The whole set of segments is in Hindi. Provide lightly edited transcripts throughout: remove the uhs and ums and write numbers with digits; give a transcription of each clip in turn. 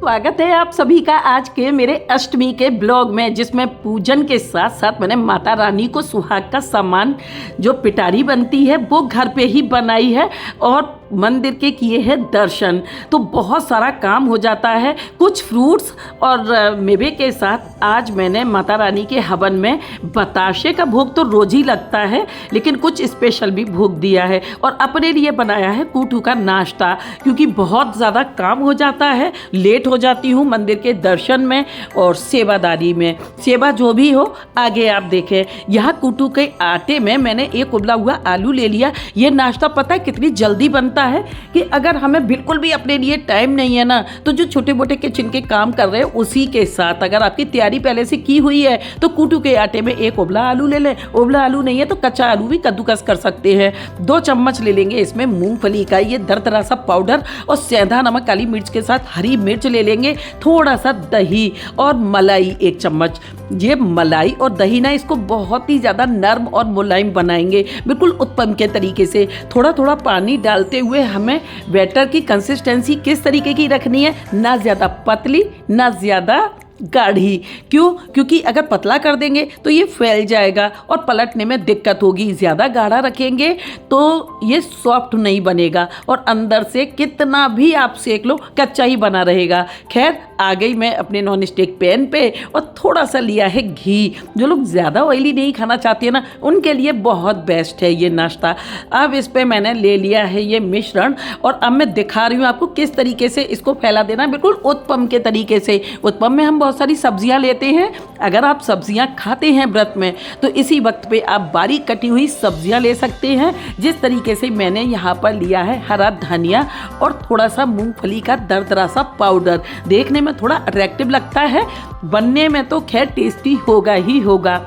स्वागत है आप सभी का आज के मेरे अष्टमी के ब्लॉग में, जिसमें पूजन के साथ साथ मैंने माता रानी को सुहाग का सामान जो पिटारी बनती है वो घर पे ही बनाई है और मंदिर के किए हैं दर्शन। तो बहुत सारा काम हो जाता है। कुछ फ्रूट्स और मेवे के साथ आज मैंने माता रानी के हवन में बताशे का भोग तो रोज ही लगता है, लेकिन कुछ स्पेशल भी भोग दिया है और अपने लिए बनाया है कूटू का नाश्ता, क्योंकि बहुत ज़्यादा काम हो जाता है। लेट हो जाती हूँ मंदिर के दर्शन में और सेवादारी में। सेवा जो भी हो आगे आप देखें। यहाँ कूटू के आटे में मैंने एक उबला हुआ आलू ले लिया। ये नाश्ता पता है कितनी जल्दी बनता है कि अगर हमें बिल्कुल भी अपने लिए टाइम नहीं है ना, तो जो छोटे मोटे किचन के काम कर रहे हैं उसी के साथ अगर आपकी तैयारी पहले से की हुई है तो कूटू के आटे में एक उबला आलू ले लें। उबला आलू नहीं है तो कच्चा आलू भी कद्दूकस कर सकते हैं। 2 चम्मच ले लेंगे इसमें मूंगफली का ये दरदरा सा पाउडर और सेंधा नमक काली मिर्च के साथ हरी मिर्च ले लेंगे। थोड़ा सा दही और मलाई 1 चम्मच। ये मलाई और दही ना इसको बहुत ही ज़्यादा नरम और मुलायम बनाएंगे, बिल्कुल उत्पम के तरीके से। थोड़ा थोड़ा पानी डालते हुए हमें बैटर की कंसिस्टेंसी किस तरीके की रखनी है, ना ज़्यादा पतली ना ज़्यादा गाढ़ी। क्यों? क्योंकि अगर पतला कर देंगे तो ये फैल जाएगा और पलटने में दिक्कत होगी। ज़्यादा गाढ़ा रखेंगे तो ये सॉफ्ट नहीं बनेगा और अंदर से कितना भी आप सेक लो कच्चा ही बना रहेगा। खैर आ गई मैं अपने नॉन स्टिक पैन पे और थोड़ा सा लिया है घी। जो लोग ज़्यादा ऑयली नहीं खाना चाहते हैं ना, उनके लिए बहुत बेस्ट है ये नाश्ता। अब इस पर मैंने ले लिया है ये मिश्रण और अब मैं दिखा रही हूँ आपको किस तरीके से इसको फैला देना, बिल्कुल उत्पम के तरीके से। उत्पम में हम बहुत सारी सब्जियां लेते हैं। अगर आप सब्जियां खाते हैं व्रत में तो इसी वक्त पे आप बारीक कटी हुई सब्जियां ले सकते हैं। जिस तरीके से मैंने यहाँ पर लिया है हरा धनिया और थोड़ा सा मूंगफली का दरदरा सा पाउडर। देखने में थोड़ा अट्रैक्टिव लगता है, बनने में तो खैर टेस्टी होगा ही होगा।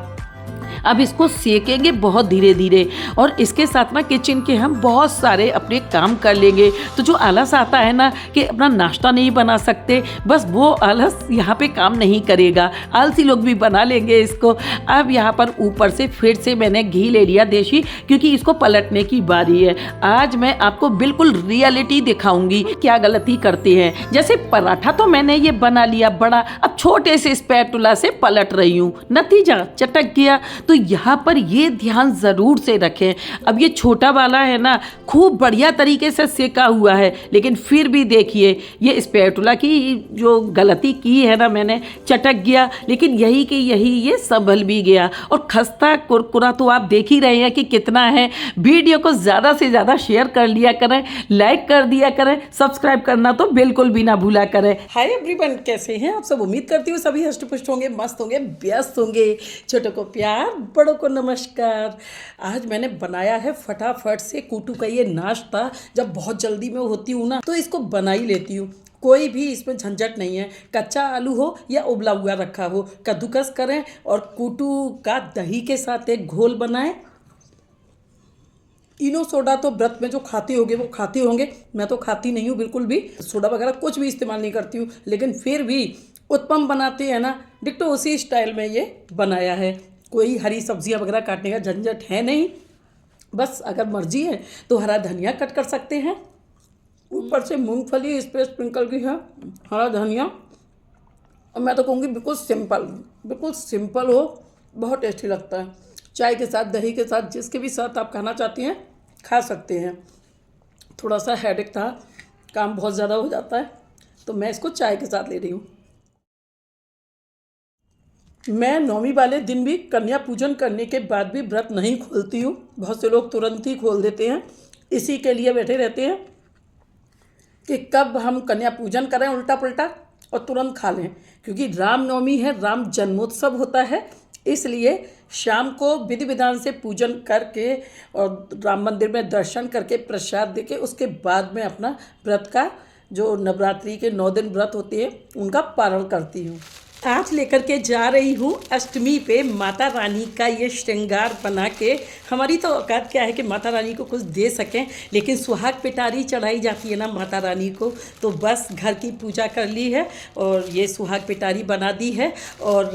अब इसको सेकेंगे बहुत धीरे धीरे और इसके साथ ना किचन के हम बहुत सारे अपने काम कर लेंगे। तो जो आलस आता है ना कि अपना नाश्ता नहीं बना सकते, बस वो आलस यहाँ पे काम नहीं करेगा। आलसी लोग भी बना लेंगे इसको। अब यहाँ पर ऊपर से फिर से मैंने घी ले लिया देशी, क्योंकि इसको पलटने की बारी है। आज मैं आपको बिल्कुल रियलिटी दिखाऊंगी क्या गलती करते हैं। जैसे पराठा तो मैंने ये बना लिया बड़ा, अब छोटे से स्पैटुला से पलट रही हूँ, नतीजा चटक गया। तो यहाँ पर ये ध्यान ज़रूर से रखें। अब ये छोटा वाला है ना, खूब बढ़िया तरीके से सेका हुआ है, लेकिन फिर भी देखिए ये स्पैटुला की जो गलती की है ना मैंने, चटक गया। लेकिन यही कि यही ये संभल भी गया। और खस्ता कुरकुरा तो आप देख ही रहे हैं कि कितना है। वीडियो को ज़्यादा से ज़्यादा शेयर कर लिया करें, लाइक कर दिया करें, सब्सक्राइब करना तो बिल्कुल भी ना भूला करें। हाय एवरीवन, कैसे हैं आप सब? उम्मीद करती हूँ सभी हष्ट-पुष्ट होंगे, मस्त होंगे, व्यस्त होंगे। छोटों को प्यार, बड़ों को नमस्कार। आज मैंने बनाया है फटाफट से कूटू का ये नाश्ता। जब बहुत जल्दी में होती हूँ ना तो इसको बना ही लेती हूँ। कोई भी इसमें झंझट नहीं है। कच्चा आलू हो या उबला हुआ रखा हो, कद्दूकस करें और कूटू का दही के साथ एक घोल बनाएं। इनो सोडा तो व्रत में जो खाते होंगे वो खाते होंगे, मैं तो खाती नहीं हूँ बिल्कुल भी। सोडा वगैरह कुछ भी इस्तेमाल नहीं करती हूँ, लेकिन फिर भी उत्पम बनाते हैं ना, डिट्टो उसी स्टाइल में ये बनाया है। कोई हरी सब्जियां वगैरह काटने का झंझट है नहीं। बस अगर मर्जी है तो हरा धनिया कट कर सकते हैं। ऊपर से मूंगफली इस पर स्प्रिंकल की है, हरा धनिया। और मैं तो कहूँगी बिल्कुल सिंपल हो, बहुत टेस्टी लगता है। चाय के साथ, दही के साथ, जिसके भी साथ आप खाना चाहती हैं खा सकते हैं। थोड़ा सा हेडेक था, काम बहुत ज़्यादा हो जाता है, तो मैं इसको चाय के साथ ले रही हूँ। मैं नौमी वाले दिन भी कन्या पूजन करने के बाद भी व्रत नहीं खोलती हूँ। बहुत से लोग तुरंत ही खोल देते हैं, इसी के लिए बैठे रहते हैं कि कब हम कन्या पूजन करें उल्टा पुल्टा और तुरंत खा लें। क्योंकि रामनवमी है, राम जन्मोत्सव होता है, इसलिए शाम को विधि विधान से पूजन करके और राम मंदिर में दर्शन करके प्रसाद देके उसके बाद में अपना व्रत का जो नवरात्रि के 9 दिन व्रत होते हैं उनका पारण करती हूँ। आज लेकर के जा रही हूँ अष्टमी पे माता रानी का ये श्रृंगार बना के। हमारी तो औकात क्या है कि माता रानी को कुछ दे सकें, लेकिन सुहाग पिटारी चढ़ाई जाती है ना माता रानी को, तो बस घर की पूजा कर ली है और ये सुहाग पिटारी बना दी है। और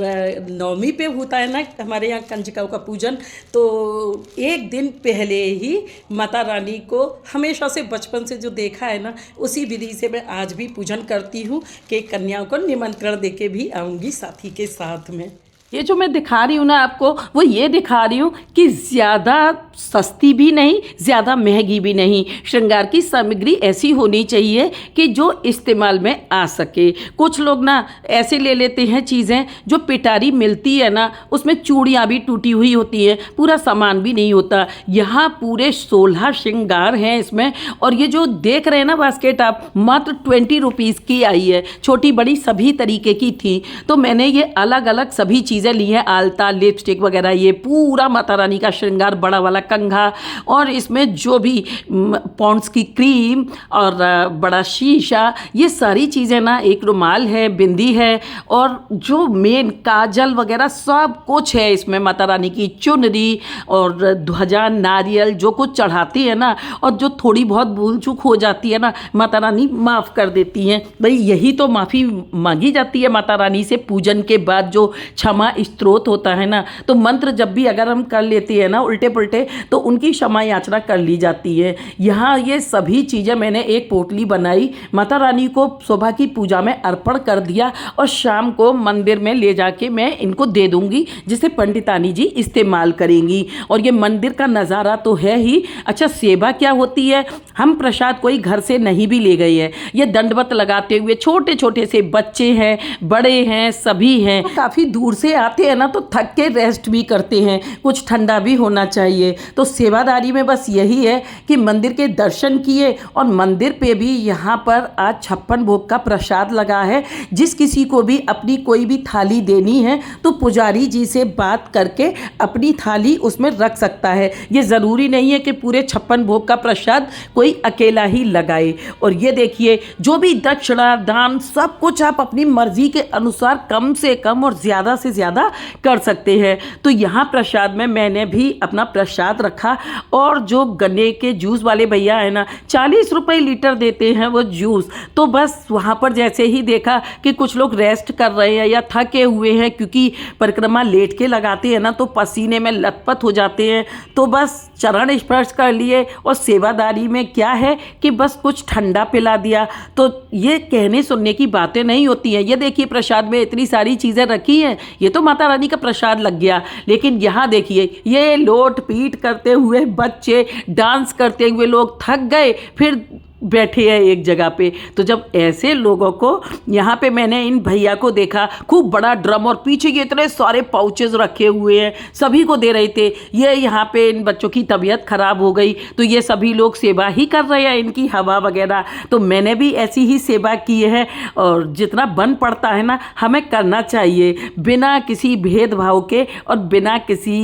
नवमी पे होता है ना हमारे यहाँ कंजकाओं का पूजन, तो एक दिन पहले ही माता रानी को हमेशा से बचपन से जो देखा है ना, उसी विधि से मैं आज भी पूजन करती हूँ कि कन्याओं को निमंत्रण दे के भी आऊँगी साथी के साथ में। ये जो मैं दिखा रही हूँ ना आपको, वो ये दिखा रही हूँ कि ज़्यादा सस्ती भी नहीं, ज़्यादा महंगी भी नहीं। श्रृंगार की सामग्री ऐसी होनी चाहिए कि जो इस्तेमाल में आ सके। कुछ लोग ना ऐसे ले लेते हैं चीज़ें, जो पिटारी मिलती है ना उसमें चूड़ियाँ भी टूटी हुई होती हैं, पूरा सामान भी नहीं होता। यहाँ पूरे 16 श्रृंगार हैं इसमें। और ये जो देख रहे हैं ना बास्केट आप, मात्र 20 रुपीज़ की आई है, छोटी बड़ी सभी तरीके की थी। तो मैंने ये अलग अलग सभी चीज़ें ली हैं, आलता, लिपस्टिक वगैरह, ये पूरा माता रानी का श्रृंगार, बड़ा वाला कंघा, और इसमें जो भी पॉन्ड्स की क्रीम और बड़ा शीशा, ये सारी चीज़ें ना, एक रुमाल है, बिंदी है, और जो मेन काजल वगैरह सब कुछ है इसमें। माता रानी की चुनरी और ध्वजा, नारियल जो कुछ चढ़ाती है ना, और जो थोड़ी बहुत भूल चूक हो जाती है ना, माता रानी माफ़ कर देती हैं। भाई यही तो माफ़ी मांगी जाती है माता रानी से पूजन के बाद, जो क्षमा स्त्रोत होता है ना। तो मंत्र जब भी अगर हम कर लेते हैं ना उल्टे पुल्टे, तो उनकी क्षमा याचना कर ली जाती है। यहाँ ये सभी चीज़ें मैंने एक पोटली बनाई, माता रानी को सुबह की पूजा में अर्पण कर दिया, और शाम को मंदिर में ले जाके मैं इनको दे दूंगी, जिसे पंडितानी जी इस्तेमाल करेंगी। और ये मंदिर का नज़ारा तो है ही। अच्छा, सेवा क्या होती है? हम प्रसाद कोई घर से नहीं भी ले गए हैं, ये दंडवत लगाते हुए छोटे छोटे से बच्चे हैं, बड़े हैं, सभी हैं, तो काफ़ी दूर से आते हैं ना, तो थक के रेस्ट भी करते हैं, कुछ ठंडा भी होना चाहिए। तो सेवादारी में बस यही है कि मंदिर के दर्शन किए, और मंदिर पे भी यहाँ पर आज 56 भोग का प्रसाद लगा है। जिस किसी को भी अपनी कोई भी थाली देनी है, तो पुजारी जी से बात करके अपनी थाली उसमें रख सकता है। ये ज़रूरी नहीं है कि पूरे 56 भोग का प्रसाद कोई अकेला ही लगाए। और ये देखिए, जो भी दक्षिणा, दान, सब कुछ आप अपनी मर्जी के अनुसार कम से कम और ज़्यादा से ज़्यादा कर सकते हैं। तो यहाँ प्रसाद में मैंने भी अपना प्रसाद रखा। और जो गन्ने के जूस वाले भैया है ना, 40 रुपये लीटर देते हैं वो जूस। तो बस वहाँ पर जैसे ही देखा कि कुछ लोग रेस्ट कर रहे हैं या थके हुए हैं, क्योंकि परिक्रमा लेट के लगाते हैं ना, तो पसीने में लथपथ हो जाते हैं, तो बस चरण स्पर्श कर लिए। और सेवादारी में क्या है कि बस कुछ ठंडा पिला दिया। तो ये कहने सुनने की बातें नहीं होती हैं। ये देखिए, प्रसाद में इतनी सारी चीज़ें रखी हैं, ये तो माता रानी का प्रसाद लग गया। लेकिन यहाँ देखिए, ये लोट पीट करते हुए बच्चे, डांस करते हुए लोग थक गए, फिर बैठे हैं एक जगह पे। तो जब ऐसे लोगों को, यहाँ पे मैंने इन भैया को देखा, खूब बड़ा ड्रम, और पीछे ये इतने सारे पाउचेस रखे हुए हैं, सभी को दे रहे थे। ये यहाँ पे इन बच्चों की तबीयत ख़राब हो गई, तो ये सभी लोग सेवा ही कर रहे हैं, इनकी हवा वगैरह। तो मैंने भी ऐसी ही सेवा की है, और जितना बन पड़ता है ना, हमें करना चाहिए, बिना किसी भेदभाव के और बिना किसी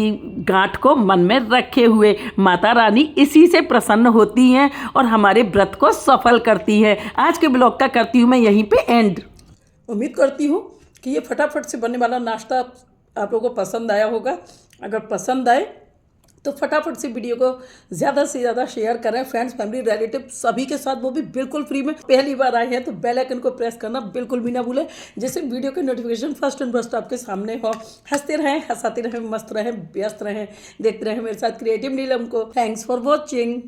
गांठ को मन में रखे हुए। माता रानी इसी से प्रसन्न होती हैं और हमारे व्रत को सफल करती है। आज के ब्लॉग का करती हूँ मैं यहीं पे एंड। उम्मीद करती हूँ कि ये फटाफट से बनने वाला नाश्ता आप लोगों को पसंद आया होगा। अगर पसंद आए तो फटाफट से वीडियो को ज़्यादा से ज़्यादा शेयर करें, फ्रेंड्स, फैमिली, रिलेटिव सभी के साथ, वो भी बिल्कुल फ्री में। पहली बार आए हैं तो बेल आइकन को प्रेस करना बिल्कुल भी ना भूलें, जिससे वीडियो के नोटिफिकेशन फर्स्ट एंड फर्स्ट आपके सामने हो। हंसते रहें, हंसाते रहें, मस्त रहें, व्यस्त रहें, देखते रहें मेरे साथ क्रिएटिव नीलम को। Thanks for watching.